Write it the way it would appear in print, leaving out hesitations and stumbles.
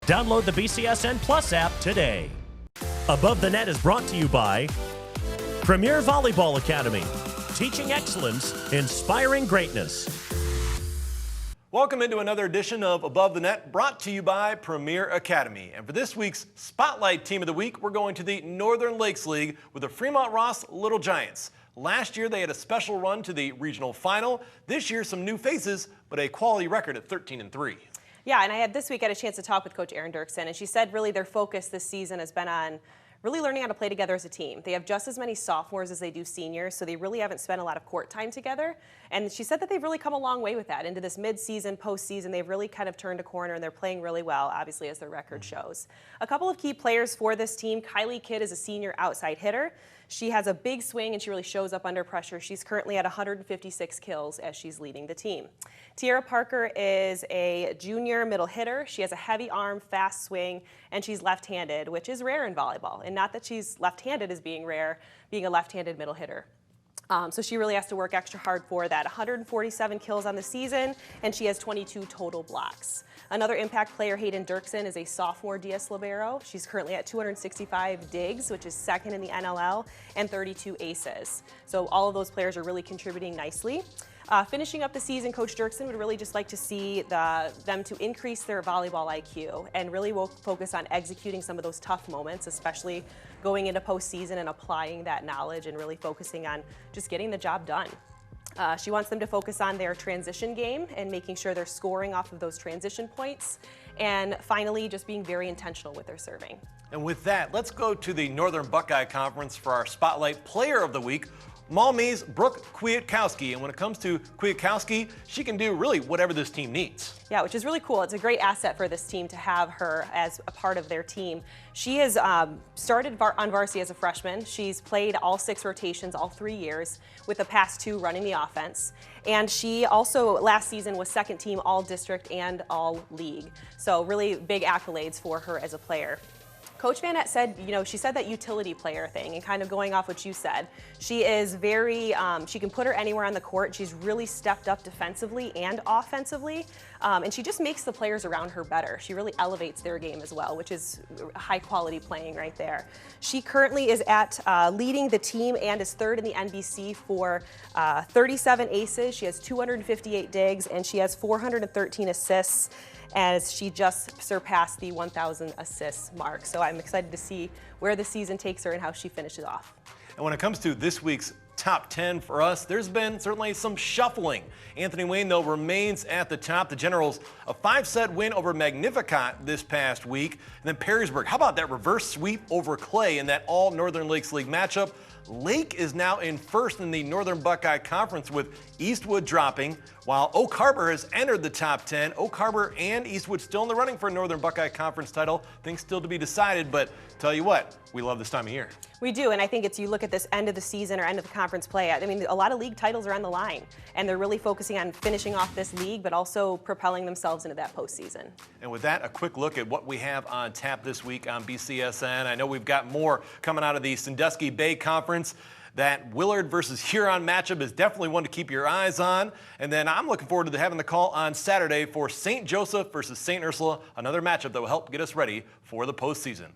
Download the BCSN Plus app today. Above the Net is brought to you by Premier Volleyball Academy, teaching excellence, inspiring greatness. Welcome into another edition of Above the Net, brought to you by Premier Academy. And for this week's Spotlight Team of the Week, we're going to the Northern Lakes League with the Fremont Ross Little Giants. Last year, they had a special run to the regional final. This year, some new faces, but a quality record at 13-3. Yeah, and I had this week had a chance to talk with Coach Erin Dirksen, and she said really their focus this season has been on really learning how to play together as a team. They have just as many sophomores as they do seniors, so they really haven't spent a lot of court time together. And she said that they've really come a long way with that. Into this mid-season, postseason, they've really kind of turned a corner, and they're playing really well, obviously, as their record shows. A couple of key players for this team. Kylie Kidd is a senior outside hitter. She has a big swing, and she really shows up under pressure. She's currently at 156 kills as she's leading the team. Tiara Parker is a junior middle hitter. She has a heavy arm, fast swing, and she's left-handed, which is rare in volleyball. And not that she's left-handed as being rare, being a left-handed middle hitter. So she really has to work extra hard for that. 147 kills on the season, and she has 22 total blocks. Another impact player, Hayden Dirksen, is a sophomore DS libero. She's currently at 265 digs, which is second in the NLL, and 32 aces. So all of those players are really contributing nicely. Finishing up the season, Coach Dirksen would really just like to see them to increase their volleyball IQ, and really will focus on executing some of those tough moments, especially going into postseason and applying that knowledge and really focusing on just getting the job done. She wants them to focus on their transition game and making sure they're scoring off of those transition points, and finally just being very intentional with their serving. And with that, let's go to the Northern Buckeye Conference for our Spotlight Player of the Week, Maumee's Brooke Kwiatkowski. And when it comes to Kwiatkowski, she can do really whatever this team needs. Yeah, which is really cool. It's a great asset for this team to have her as a part of their team. She has started on varsity as a freshman. She's played all 6 rotations all 3 years, with the past 2 running the offense. And she also, last season, was second team all-district and all-league. So really big accolades for her as a player. Coach Van Nett said, she said that utility player thing, and kind of going off what you said. She is very, she can put her anywhere on the court. She's really stepped up defensively and offensively, and she just makes the players around her better. She really elevates their game as well, which is high quality playing right there. She currently is at leading the team and is third in the NBC for 37 aces. She has 258 digs, and she has 413 assists, as she just surpassed the 1,000 assists mark. So I'm excited to see where the season takes her and how she finishes off. And when it comes to this week's top 10 for us, there's been certainly some shuffling. Anthony Wayne, though, remains at the top. The Generals, a 5-set win over Magnificat this past week. And then Perrysburg, how about that reverse sweep over Clay in that all Northern Lakes League matchup? Lake is now in first in the Northern Buckeye Conference, with Eastwood dropping, while Oak Harbor has entered the top 10. Oak Harbor and Eastwood still in the running for a Northern Buckeye Conference title. Things still to be decided, but tell you what, we love this time of year. We do, and I think you look at this end of the season or end of the conference play, I mean, a lot of league titles are on the line, and they're really focusing on finishing off this league, but also propelling themselves into that postseason. And with that, a quick look at what we have on tap this week on BCSN. I know we've got more coming out of the Sandusky Bay Conference. That Willard versus Huron matchup is definitely one to keep your eyes on. And then I'm looking forward to having the call on Saturday for St. Joseph versus St. Ursula, another matchup that will help get us ready for the postseason.